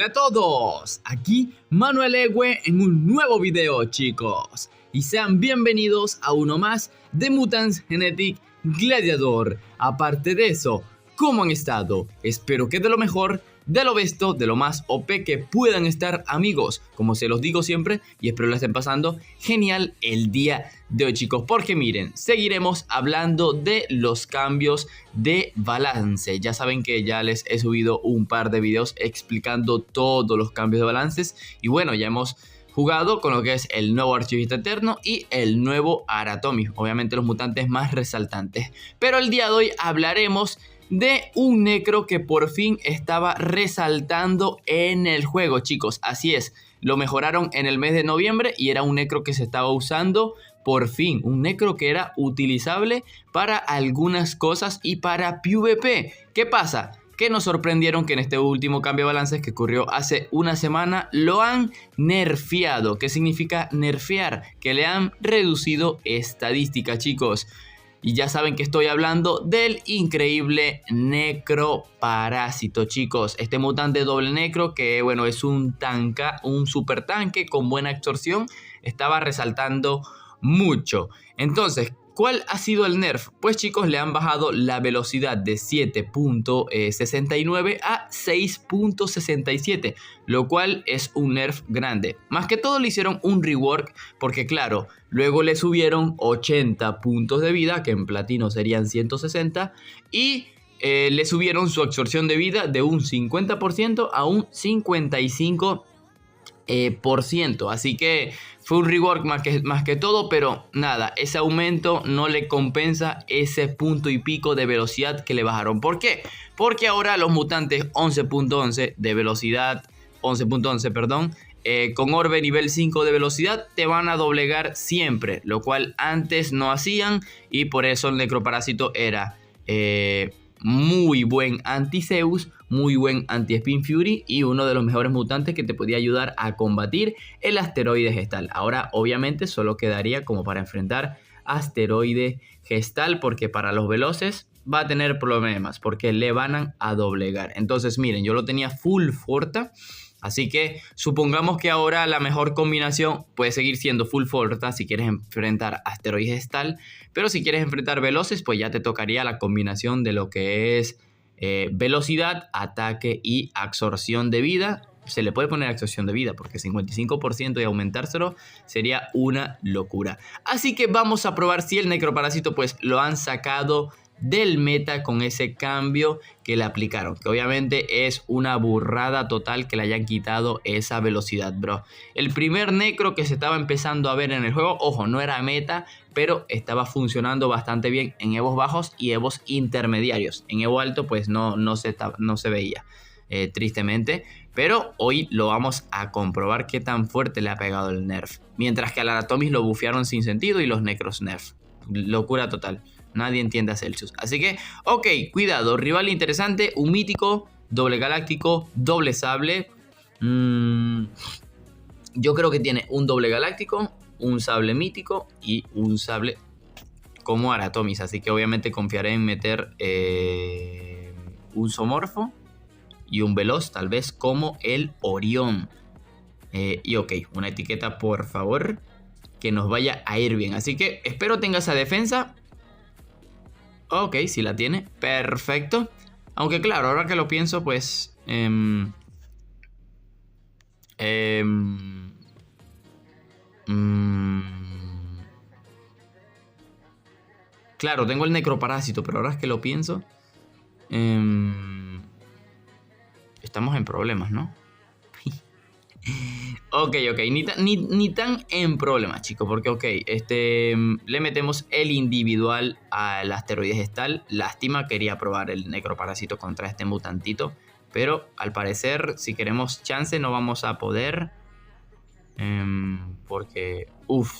Hola a todos, aquí Manuel Ewe en un nuevo video, chicos, y sean bienvenidos a uno más de Mutants Genetic Gladiator. Aparte de eso, ¿cómo han estado? Espero que de lo mejor, de lo besto, de lo más OP que puedan estar, amigos, como se los digo siempre, y espero la estén pasando genial el día de hoy, chicos, porque miren, seguiremos hablando de los cambios de balance. Ya saben que ya les he subido un par de videos explicando todos los cambios de balances, y bueno, ya hemos jugado con lo que es el nuevo Archivista Eterno y el nuevo Aratomi, obviamente los mutantes más resaltantes. Pero el día de hoy hablaremos de un necro que por fin estaba resaltando en el juego, chicos. Así es, lo mejoraron en el mes de noviembre y era un necro que se estaba usando por fin. Un necro que era utilizable para algunas cosas y para PvP. ¿Qué pasa? Que nos sorprendieron que en este último cambio de balances que ocurrió hace una semana lo han nerfeado. ¿Qué significa nerfear? Que le han reducido estadística, chicos. Y ya saben que estoy hablando del increíble Necroparásito, chicos. Este mutante doble necro que, bueno, es un super tanque con buena absorción. Estaba resaltando mucho. Entonces, ¿cuál ha sido el nerf? Pues, chicos, le han bajado la velocidad de 7.69 a 6.67, lo cual es un nerf grande. Más que todo le hicieron un rework porque, claro, luego le subieron 80 puntos de vida, que en platino serían 160, y le subieron su absorción de vida de un 50% a un 55%. Así que fue un rework más que todo, pero nada, ese aumento no le compensa ese punto y pico de velocidad que le bajaron. ¿Por qué? Porque ahora los mutantes 11.11 de velocidad, 11.11 perdón, con orbe nivel 5 de velocidad te van a doblegar siempre, lo cual antes no hacían, y por eso el Necroparásito era muy buen anti-Zeus, muy buen anti-Spin Fury y uno de los mejores mutantes que te podía ayudar a combatir el asteroide gestal. Ahora obviamente solo quedaría como para enfrentar asteroide gestal, porque para los veloces va a tener problemas porque le van a doblegar. Entonces miren, yo lo tenía full forta. Así que supongamos que ahora la mejor combinación puede seguir siendo full forta si quieres enfrentar asteroides gestal, pero si quieres enfrentar veloces, pues ya te tocaría la combinación de lo que es velocidad, ataque y absorción de vida. Se le puede poner absorción de vida porque 55% y aumentárselo sería una locura. Así que vamos a probar si el Necroparásito pues lo han sacado del meta con ese cambio que le aplicaron, que obviamente es una burrada total que le hayan quitado esa velocidad, bro. El primer necro que se estaba empezando a ver en el juego, ojo, no era meta, pero estaba funcionando bastante bien en evos bajos y evos intermediarios. En evo alto pues no se veía, tristemente, pero hoy lo vamos a comprobar qué tan fuerte le ha pegado el nerf, mientras que al Aratomis lo bufearon sin sentido y los necros nerf. Locura total. Nadie entiende a Celsius. Así que, ok, cuidado. Rival interesante, un mítico, doble galáctico, doble sable. Yo creo que tiene un doble galáctico, un sable mítico y un sable como Aratomis. Así que obviamente confiaré en meter un Zoomorfo y un Veloz, tal vez como el Orión. Y ok, una etiqueta, por favor, que nos vaya a ir bien. Así que espero tenga esa defensa. Ok, sí la tiene, perfecto. Aunque claro, ahora que lo pienso, pues claro, tengo el Necroparásito, pero ahora es que lo pienso, estamos en problemas, ¿no? Ok, ni tan en problemas, chicos, porque ok, le metemos el individual al asteroide gestal. Lástima, quería probar el Necroparásito contra este mutantito, pero al parecer, si queremos chance, no vamos a poder, porque,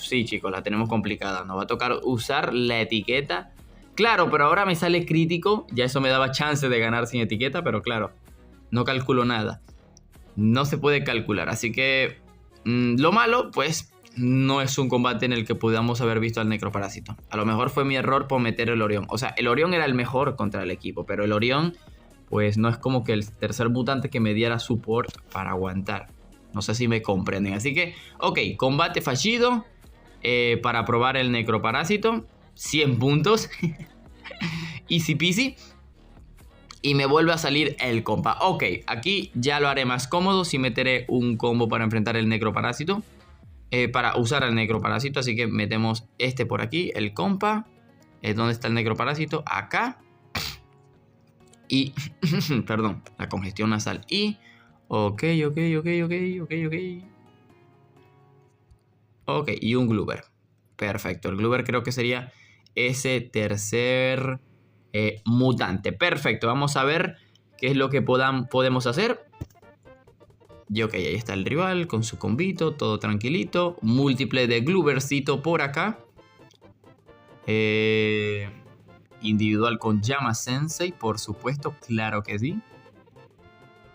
sí, chicos, la tenemos complicada. Nos va a tocar usar la etiqueta. Claro, pero ahora me sale crítico, ya eso me daba chance de ganar sin etiqueta, pero claro, no calculo nada. No se puede calcular, así que lo malo, pues, no es un combate en el que podamos haber visto al Necroparásito. A lo mejor fue mi error por meter el Orión. O sea, el Orión era el mejor contra el equipo, pero el Orión pues no es como que el tercer mutante que me diera support para aguantar. No sé si me comprenden. Así que, ok, combate fallido. Para probar el necroparásito. 100 puntos. Easy peasy. Y me vuelve a salir el compa. Ok, aquí ya lo haré más cómodo si meteré un combo para enfrentar el necroparásito. Para usar el necroparásito. Así que metemos este por aquí, el compa. ¿Dónde está el necroparásito? Acá. Y, perdón, la congestión nasal. Y, ok. Ok, y un Gloober. Perfecto, el Gloober creo que sería ese tercer mutante. Perfecto, vamos a ver qué es lo que podemos hacer. Y ok, ahí está el rival con su combito, todo tranquilito. Múltiple de Gloobercito por acá. Individual con Llama Sensei, por supuesto, claro que sí.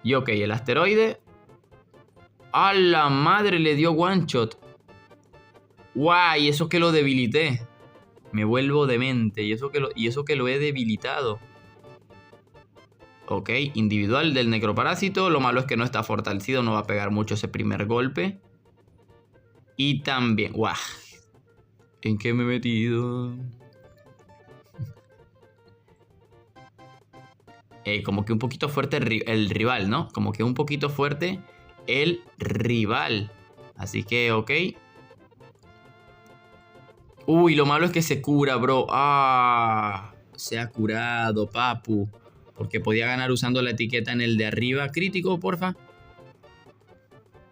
Y ok, el asteroide. ¡A la madre! Le dio one shot. ¡Guay! Eso que lo debilité. Me vuelvo demente. Y eso que lo he debilitado. Ok, individual del necroparásito. Lo malo es que no está fortalecido. No va a pegar mucho ese primer golpe. Y también... ¡Guau! ¿En qué me he metido? Como que un poquito fuerte el rival, ¿no? Como que un poquito fuerte el rival. Así que, ok. Uy, lo malo es que se cura, bro. Ah, se ha curado, papu. Porque podía ganar usando la etiqueta en el de arriba. Crítico, porfa.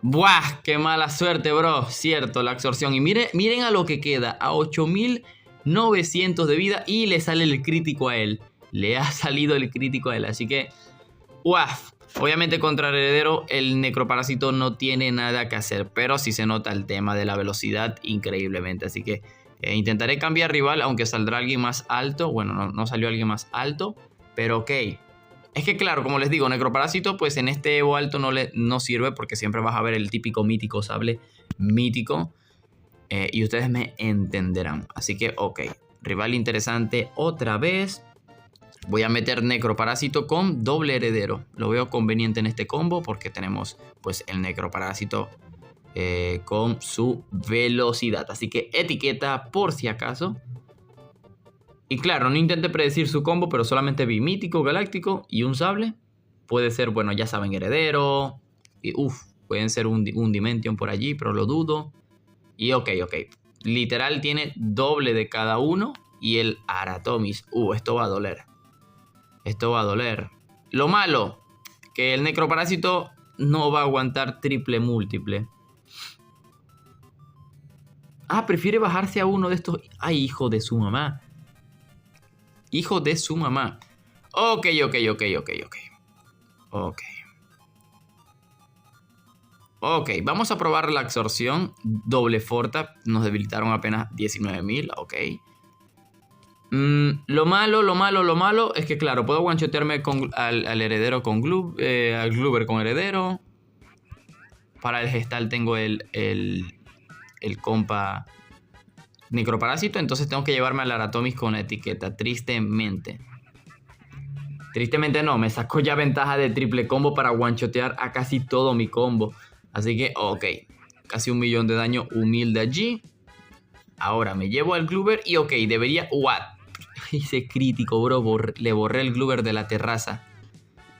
¡Buah! ¡Qué mala suerte, bro! Cierto, la absorción. Y miren a lo que queda. A 8900 de vida. Y le sale el crítico a él. Le ha salido el crítico a él. Así que... ¡Uaf! Obviamente contra el heredero el necroparásito no tiene nada que hacer. Pero sí se nota el tema de la velocidad increíblemente. Así que intentaré cambiar rival. Aunque saldrá alguien más alto. Bueno, no salió alguien más alto. Pero ok. Es que claro, como les digo, necroparásito pues en este Evo alto no sirve. Porque siempre vas a ver el típico mítico sable mítico. Y ustedes me entenderán. Así que ok. Rival interesante otra vez. Voy a meter necroparásito con doble heredero. Lo veo conveniente en este combo porque tenemos pues el necroparásito con su velocidad. Así que etiqueta por si acaso. Y claro, no intenté predecir su combo, pero solamente vi mítico, galáctico y un sable. Puede ser, bueno, ya saben, heredero. Y pueden ser un Dimension por allí, pero lo dudo. Y ok. Literal tiene doble de cada uno. Y el Aratomis. Esto va a doler. Esto va a doler. Lo malo, que el necroparásito no va a aguantar triple múltiple. Ah, prefiere bajarse a uno de estos. Ay, hijo de su mamá. Hijo de su mamá. Ok. Ok, vamos a probar la absorción. Doble forta. Nos debilitaron apenas 19.000. Ok. Lo malo es que, claro, puedo one-shotearme al heredero con al Gloober con heredero. Para el gestal tengo el compa necroparásito. Entonces tengo que llevarme al Aratomis con etiqueta. Tristemente. Tristemente no, me sacó ya ventaja de triple combo para one-shotear a casi todo mi combo. Así que, ok. Casi 1.000.000 de daño humilde allí. Ahora me llevo al Gloober y ok, debería... ¿What? Hice crítico, bro. Le borré el Gloober de la terraza.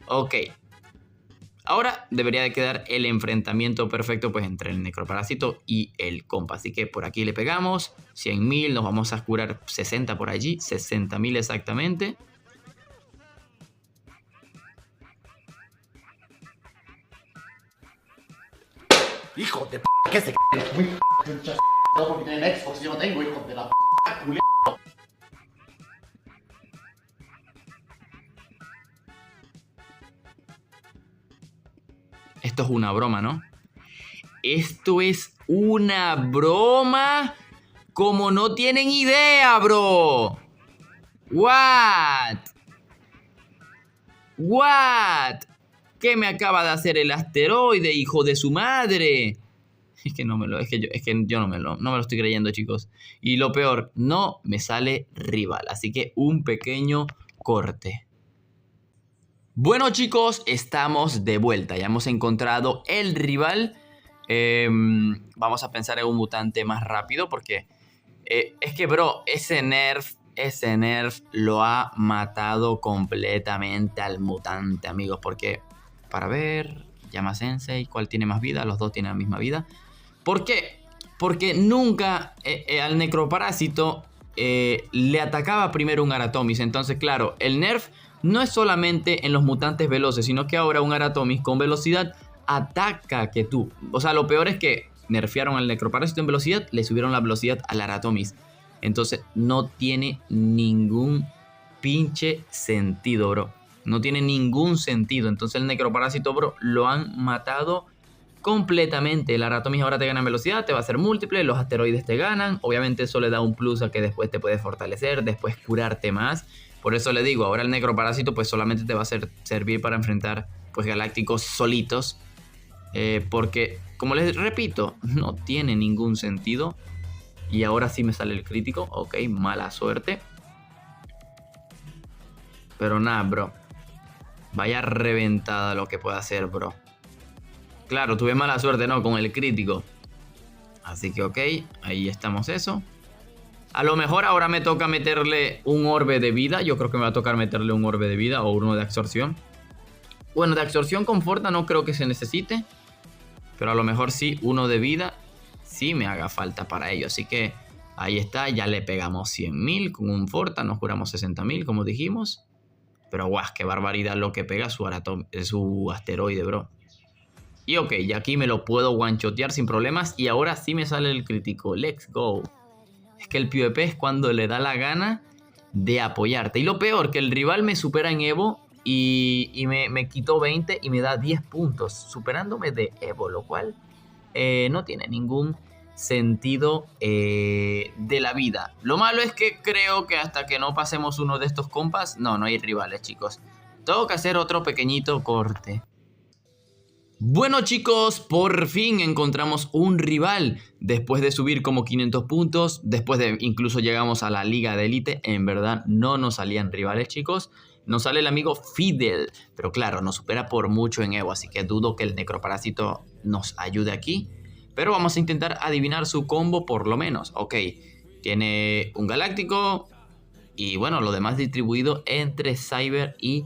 Ok. Ahora debería de quedar el enfrentamiento perfecto pues entre el necroparásito y el compa. Así que por aquí le pegamos. 100.000. Nos vamos a curar 60 por allí. 60.000 exactamente. Hijo de p***, ¿qué se muy no porque tienen Xbox y yo no tengo, hijo de la p***, culero. Esto es una broma, ¿no? Esto es una broma como no tienen idea, bro. What? ¿Qué me acaba de hacer el asteroide, hijo de su madre? Es que yo no me lo estoy creyendo, chicos. Y lo peor, no me sale rival. Así que un pequeño corte. Bueno chicos, estamos de vuelta. Ya hemos encontrado el rival. Vamos a pensar en un mutante más rápido porque es que, bro, ese nerf lo ha matado completamente al mutante, amigos. Porque, para ver, llama Sensei, ¿cuál tiene más vida? Los dos tienen la misma vida. ¿Por qué? Porque nunca al necroparásito le atacaba primero un Aratomis. Entonces, claro, el nerf no es solamente en los mutantes veloces, sino que ahora un Aratomis con velocidad ataca que tú. O sea, lo peor es que nerfearon al necroparásito en velocidad, le subieron la velocidad al Aratomis. Entonces, no tiene ningún pinche sentido, bro. No tiene ningún sentido. Entonces, el necroparásito, bro, lo han matado completamente. El Aratomis ahora te gana en velocidad, te va a hacer múltiple, los asteroides te ganan. Obviamente eso le da un plus a que después te puedes fortalecer, después curarte más. Por eso le digo, ahora el necroparásito pues solamente te va a servir para enfrentar pues galácticos solitos. Porque, como les repito, no tiene ningún sentido. Y ahora sí me sale el crítico. Ok, mala suerte. Pero nada, bro. Vaya reventada lo que puede hacer, bro. Claro, tuve mala suerte, ¿no? Con el crítico. Así que ok, ahí estamos eso. A lo mejor ahora me toca meterle un orbe de vida. Yo creo que me va a tocar meterle un orbe de vida o uno de absorción. Bueno, de absorción con Forta no creo que se necesite. Pero a lo mejor sí, uno de vida sí me haga falta para ello. Así que ahí está, ya le pegamos 100.000 con un Forta. Nos curamos 60.000 como dijimos. Pero guau, qué barbaridad lo que pega su asteroide, bro. Y ok, ya aquí me lo puedo one-shotear sin problemas. Y ahora sí me sale el crítico. Let's go. Es que el PvP es cuando le da la gana de apoyarte. Y lo peor, que el rival me supera en Evo y me quitó 20 y me da 10 puntos. Superándome de Evo, lo cual no tiene ningún sentido de la vida. Lo malo es que creo que hasta que no pasemos uno de estos compas, no hay rivales, chicos. Tengo que hacer otro pequeñito corte. Bueno chicos, por fin encontramos un rival. Después de subir como 500 puntos, después de incluso llegamos a la liga de élite, en verdad no nos salían rivales, chicos. Nos sale el amigo Fidel, pero claro, nos supera por mucho en Evo, así que dudo que el necroparásito nos ayude aquí. Pero vamos a intentar adivinar su combo por lo menos. Ok, tiene un galáctico y bueno, lo demás distribuido entre Cyber y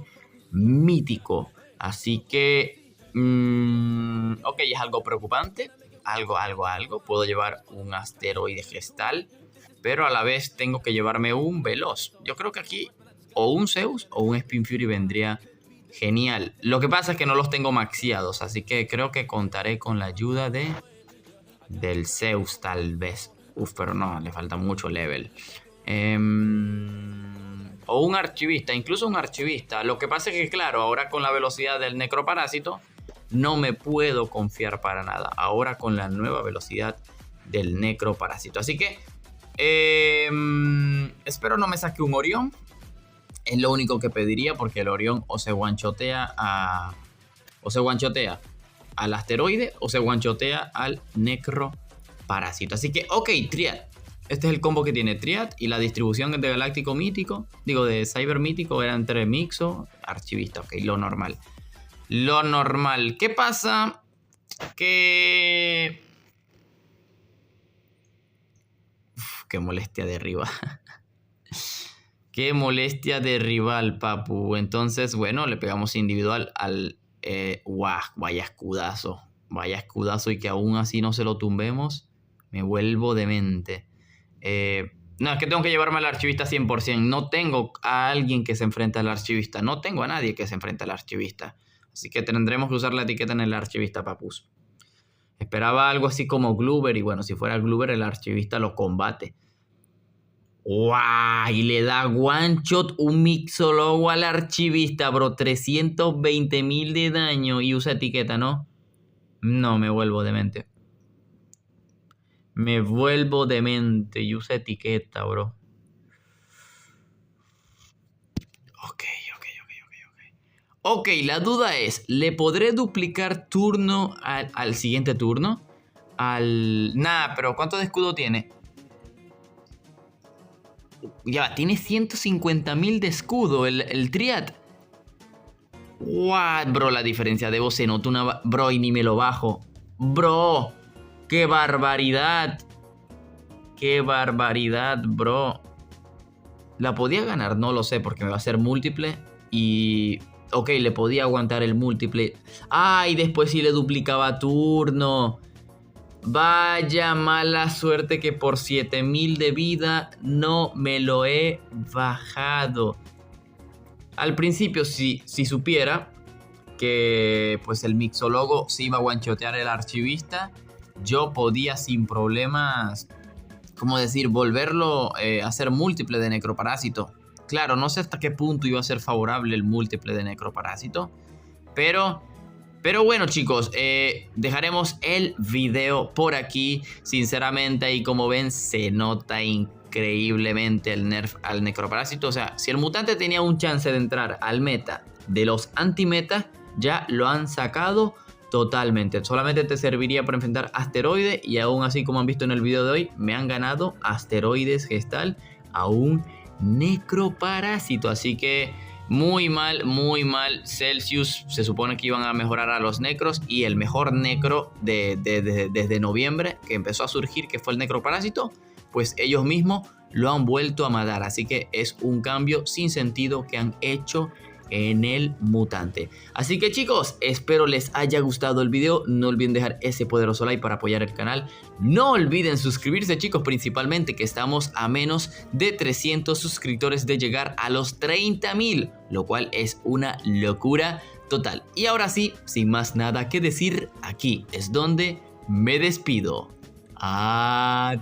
Mítico. Así que... ok, es algo preocupante. Algo. Puedo llevar un asteroide gestal, pero a la vez tengo que llevarme un veloz. Yo creo que aquí o un Zeus o un Spin Fury vendría genial. Lo que pasa es que no los tengo maxiados, así que creo que contaré con la ayuda del Zeus tal vez. Uf, pero no, le falta mucho level. O un archivista, incluso un archivista. Lo que pasa es que claro, ahora con la velocidad del necroparásito no me puedo confiar para nada. Ahora con la nueva velocidad del necroparásito. Así que espero no me saque un Orión. Es lo único que pediría porque el Orión o se one-shotea al asteroide o se one-shotea al necroparásito. Así que ok, Triad. Este es el combo que tiene Triad y la distribución de galáctico mítico. Digo, de cyber mítico era entre Mixo, archivista. Ok, lo normal. Lo normal. ¿Qué pasa? Que... qué molestia de rival. Qué molestia de rival, papu. Entonces, bueno, le pegamos individual al... ¡guau! Vaya escudazo. Vaya escudazo y que aún así no se lo tumbemos. Me vuelvo demente. No, es que tengo que llevarme al archivista 100%. No tengo a alguien que se enfrente al archivista. No tengo a nadie que se enfrente al archivista. Así que tendremos que usar la etiqueta en el archivista, papus. Esperaba algo así como Gloober. Y bueno, si fuera Gloober, el archivista lo combate. ¡Guau! Y le da one shot un Mixologo al archivista, bro. 320.000 de daño. Y usa etiqueta, ¿no? No, me vuelvo demente. Me vuelvo demente y usa etiqueta, bro. Ok, la duda es, ¿le podré duplicar turno al siguiente turno? Nah, pero ¿cuánto de escudo tiene? Ya, tiene 150.000 de escudo el Triad. What, bro, la diferencia de voz se nota una... Bro, y ni me lo bajo. Bro, qué barbaridad. Qué barbaridad, bro. ¿La podía ganar? No lo sé, porque me va a hacer múltiple. Y... ok, le podía aguantar el múltiple. Ay, después sí le duplicaba turno. Vaya mala suerte que por 7000 de vida no me lo he bajado. Al principio, si supiera que pues el mixólogo se iba a guanchotear el archivista, yo podía sin problemas, ¿cómo decir?, volverlo a hacer múltiple de necroparásito. Claro, no sé hasta qué punto iba a ser favorable el múltiple de necroparásito, pero bueno, chicos, dejaremos el video por aquí. Sinceramente, ahí como ven, se nota increíblemente el nerf al necroparásito. O sea, si el mutante tenía un chance de entrar al meta de los anti-meta, ya lo han sacado totalmente. Solamente te serviría para enfrentar Asteroide, y aún así, como han visto en el video de hoy, me han ganado Asteroides Gestal a un necroparásito. Así que muy mal Celsius. Se supone que iban a mejorar a los necros, y el mejor necro desde noviembre que empezó a surgir, que fue el necroparásito, pues ellos mismos lo han vuelto a matar. Así que es un cambio sin sentido que han hecho en el mutante. Así que, chicos, espero les haya gustado el video. No olviden dejar ese poderoso like para apoyar el canal. No olviden suscribirse, chicos, principalmente que estamos a menos de 300 suscriptores de llegar a los 30.000, lo cual es una locura total. Y ahora sí, sin más nada que decir, aquí es donde me despido. Adiós.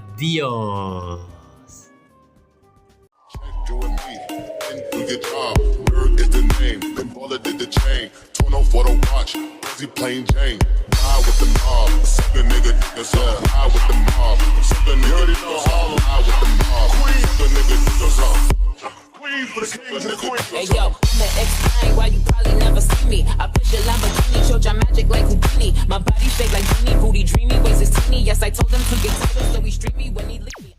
Your job, Nerd is the name. Then Baller did the chain. Turn off for the watch. Busy plain Jane. Ride with the mob. Suck a nigga, niggas up. Ride with the mob. Suck a nigga, niggas up. Ride with the mob. Suck a nigga, niggas up. Queen for the kings and queens. Hey yo, I'm the